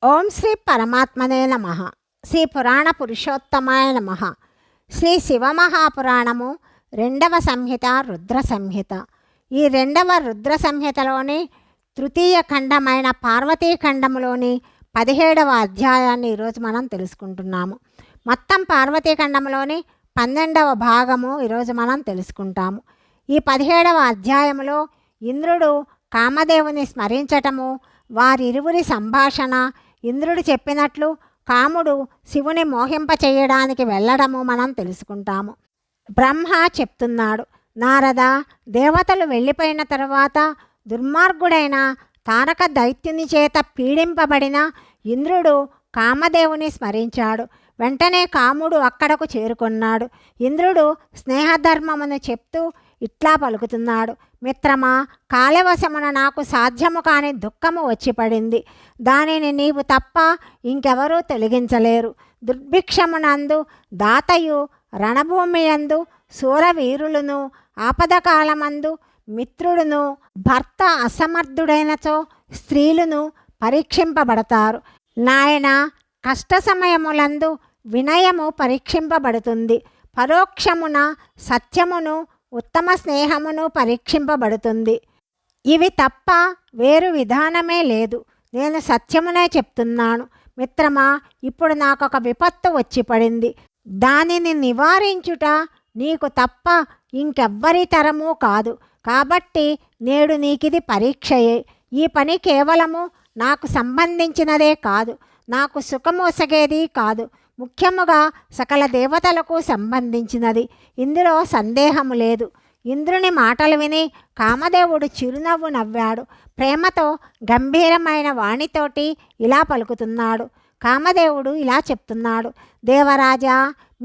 ఓం శ్రీ పరమాత్మనే నమ. శ్రీ పురాణ పురుషోత్తమాయ నమ. శ్రీ శివమహాపురాణము రెండవ సంహిత రుద్ర సంహిత. ఈ రెండవ రుద్ర సంహితలోని తృతీయ ఖండమైన పార్వతీఖండములోని 17వ అధ్యాయాన్ని ఈరోజు మనం తెలుసుకుంటున్నాము. మొత్తం పార్వతీఖండంలోని 12వ భాగము ఈరోజు మనం తెలుసుకుంటాము. ఈ 17వ అధ్యాయంలో ఇంద్రుడు కామదేవుని స్మరించటము, వారిరువురి సంభాషణ, ఇంద్రుడు చెప్పినట్లు కాముడు శివుని మోహింపచేయడానికి వెళ్ళడము మనం తెలుసుకుంటాము. బ్రహ్మ చెప్తున్నాడు, నారద, దేవతలు వెళ్ళిపోయిన తరువాత దుర్మార్గుడైన తారక దైత్యుని చేత పీడింపబడిన ఇంద్రుడు కామదేవుని స్మరించాడు. వెంటనే కాముడు అక్కడకు చేరుకున్నాడు. ఇంద్రుడు స్నేహధర్మమును చెప్తూ ఇట్లా పలుకుతున్నాడు, మిత్రమా, కాలవశమున నాకు సాధ్యము కాని దుఃఖము వచ్చి పడింది. దానిని నీవు తప్ప ఇంకెవరూ తొలగించలేరు. దుర్భిక్షమునందు దాతయు, రణభూమియందు శూరవీరులను, ఆపదకాలమందు మిత్రుడును, భర్త అసమర్థుడైనచో స్త్రీలను పరీక్షింపబడతారు. నాయన, కష్ట సమయములందు వినయము పరీక్షింపబడుతుంది. పరోక్షమున సత్యమును, ఉత్తమ స్నేహమును పరీక్షింపబడుతుంది. ఇవి తప్ప వేరు విధానమే లేదు. నేను సత్యమునే చెప్తున్నాను. మిత్రమా, ఇప్పుడు నాకొక విపత్తు వచ్చి పడింది. దానిని నివారించుట నీకు తప్ప ఇంకెవ్వరి తరమూ కాదు. కాబట్టి నేడు నీకిది పరీక్షయే. ఈ పని కేవలము నాకు సంబంధించినదే కాదు, నాకు సుఖమోసగేది కాదు, ముఖ్యముగా సకల దేవతలకు సంబంధించినది. ఇందులో సందేహము లేదు. ఇంద్రుని మాటలు విని కామదేవుడు చిరునవ్వు నవ్వాడు. ప్రేమతో గంభీరమైన వాణితోటి ఇలా పలుకుతున్నాడు. కామదేవుడు ఇలా చెప్తున్నాడు, దేవరాజా,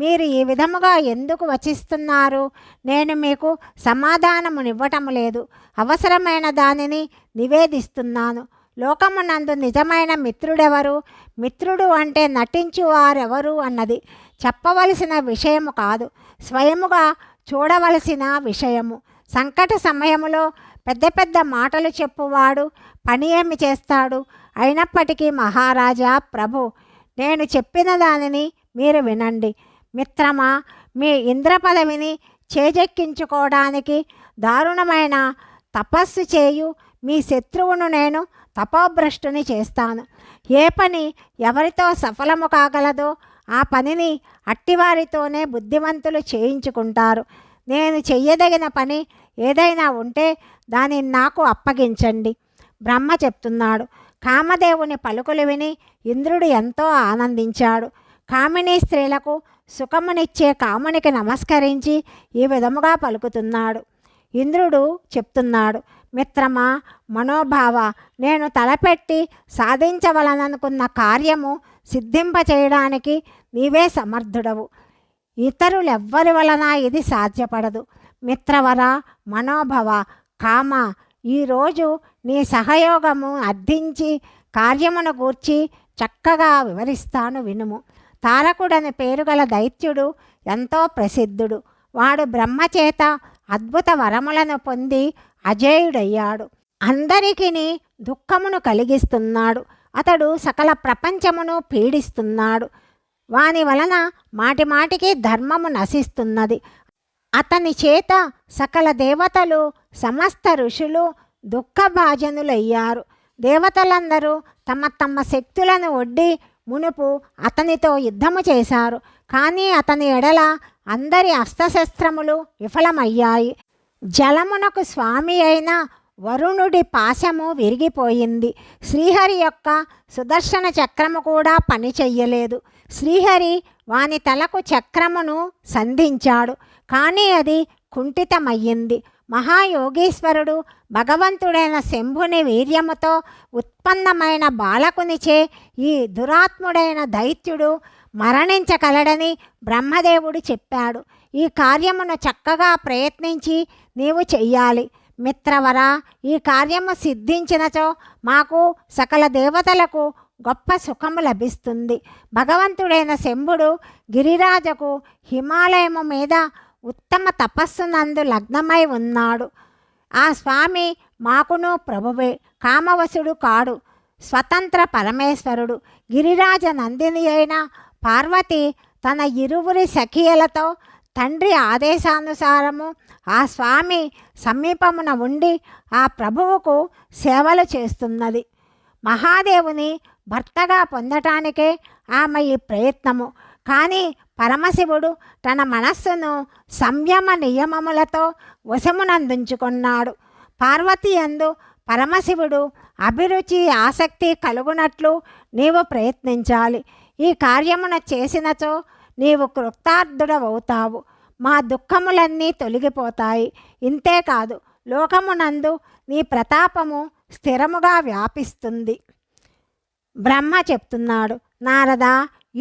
మీరు ఈ విధముగా ఎందుకు వచిస్తున్నారు? నేను మీకు సమాధానమునివ్వటము లేదు. అవసరమైన దానిని నివేదిస్తున్నాను. లోకమునందు నిజమైన మిత్రుడెవరు? మిత్రుడు అంటే నటించువారెవరు అన్నది చెప్పవలసిన విషయము కాదు, స్వయముగా చూడవలసిన విషయము. సంకట సమయములో పెద్ద పెద్ద మాటలు చెప్పువాడు పని ఏమి చేస్తాడు? అయినప్పటికీ మహారాజా, ప్రభు, నేను చెప్పిన దానిని మీరు వినండి. మిత్రమా, మీ ఇంద్ర పదవిని చేజెక్కించుకోవడానికి దారుణమైన తపస్సు చేయు మీ శత్రువును నేను తపోభ్రష్టుని చేస్తాను. ఏ పని ఎవరితో సఫలము కాగలదో ఆ పనిని అట్టివారితోనే బుద్ధిమంతులు చేయించుకుంటారు. నేను చెయ్యదగిన పని ఏదైనా ఉంటే దానిని నాకు అప్పగించండి. బ్రహ్మ చెప్తున్నాడు. కామదేవుని పలుకులు విని ఇంద్రుడు ఎంతో ఆనందించాడు. కామినీ స్త్రీలకు సుఖమునిచ్చే కామునికి నమస్కరించి ఈ విధముగా పలుకుతున్నాడు. ఇంద్రుడు చెప్తున్నాడు, మిత్రమా, మనోభావ, నేను తలపెట్టి సాధించవలననుకున్న కార్యము సిద్ధింపచేయడానికి నీవే సమర్థుడవు. ఇతరులెవ్వరి వలన ఇది సాధ్యపడదు. మిత్రవర, మనోభవ, కామ, ఈరోజు నీ సహయోగము అర్థించి కార్యమును గూర్చి చక్కగా వివరిస్తాను, వినుము. తారకుడని పేరుగల దైత్యుడు ఎంతో ప్రసిద్ధుడు. వాడు బ్రహ్మచేత అద్భుత వరములను పొంది అజేయుడయ్యాడు. అందరికీ దుఃఖమును కలిగిస్తున్నాడు. అతడు సకల ప్రపంచమును పీడిస్తున్నాడు. వాని వలన మాటిమాటికి ధర్మము నశిస్తున్నది. అతని చేత సకల దేవతలు, సమస్త ఋషులు దుఃఖభాజనులయ్యారు. దేవతలందరూ తమ తమ శక్తులను ఒడ్డి మునుపు అతనితో యుద్ధము చేశారు. కానీ అతని ఎడల అందరి అస్త్రశస్త్రములు విఫలమయ్యాయి. జలమునకు స్వామి అయిన వరుణుడి పాశము విరిగిపోయింది. శ్రీహరి యొక్క సుదర్శన చక్రము కూడా పనిచెయ్యలేదు. శ్రీహరి వాని తలకు చక్రమును సంధించాడు, కానీ అది కుంఠితమయ్యింది. మహాయోగీశ్వరుడు భగవంతుడైన శంభుని వీర్యముతో ఉత్పన్నమైన బాలకునిచే ఈ దురాత్ముడైన దైత్యుడు మరణించగలడని బ్రహ్మదేవుడు చెప్పాడు. ఈ కార్యమును చక్కగా ప్రయత్నించి నీవు చెయ్యాలి. మిత్రవర, ఈ కార్యము సిద్ధించినచో మాకు సకల దేవతలకు గొప్ప సుఖము లభిస్తుంది. భగవంతుడైన శంభుడు గిరిరాజకు హిమాలయము మీద ఉత్తమ తపస్సునందు లగ్నమై ఉన్నాడు. ఆ స్వామి మాకును ప్రభువే, కామవశుడు కాడు. స్వతంత్ర పరమేశ్వరుడు. గిరిరాజ నందిని అయిన పార్వతి తన ఇరువురి సఖియలతో తండ్రి ఆదేశానుసారము ఆ స్వామి సమీపమున ఉండి ఆ ప్రభువుకు సేవలు చేస్తున్నది. మహాదేవుని భర్తగా పొందటానికే ఆమె ఈ ప్రయత్నము. కానీ పరమశివుడు తన మనస్సును సంయమ నియమములతో వశమునందుంచుకున్నాడు. పార్వతి యందు పరమశివుడు అభిరుచి ఆసక్తి కలుగునట్లు నీవు ప్రయత్నించాలి. ఈ కార్యమును చేసినచో నీవు కృతార్థుడవవుతావు. మా దుఃఖములన్నీ తొలగిపోతాయి. ఇంతేకాదు, లోకమునందు నీ ప్రతాపము స్థిరముగా వ్యాపిస్తుంది. బ్రహ్మ చెప్తున్నాడు, నారద,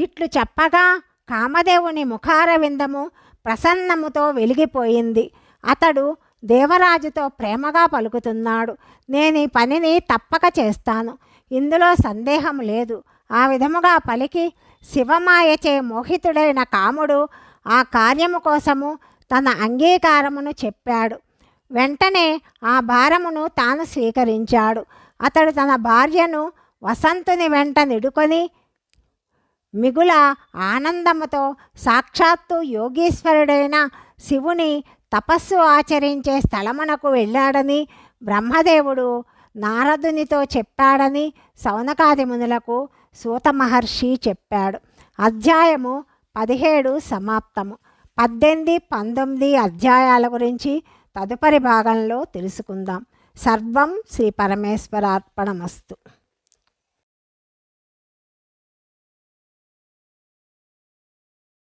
ఇట్లు చెప్పగా కామదేవుని ముఖారవిందము ప్రసన్నముతో వెలిగిపోయింది. అతడు దేవరాజుతో ప్రేమగా పలుకుతున్నాడు. నేను ఈ పనిని తప్పక చేస్తాను, ఇందులో సందేహం లేదు. ఆ విధముగా పలికి శివమాయచే మోహితుడైన కాముడు ఆ కార్యము కోసము తన అంగీకారమును చెప్పాడు. వెంటనే ఆ భారమును తాను స్వీకరించాడు. అతడు తన భార్యను వసంతుని వెంట నిడుకొని మిగుల ఆనందముతో సాక్షాత్తు యోగీశ్వరుడైన శివుని తపస్సు ఆచరించే స్థలమునకు వెళ్ళాడని బ్రహ్మదేవుడు నారదునితో చెప్పాడని సౌనకాది మునులకు సూత మహర్షి చెప్పాడు. అధ్యాయము 17 సమాప్తము. 18, 19 అధ్యాయాల గురించి తదుపరి భాగంలో తెలుసుకుందాం. సర్వం శ్రీ పరమేశ్వరార్పణమస్తు.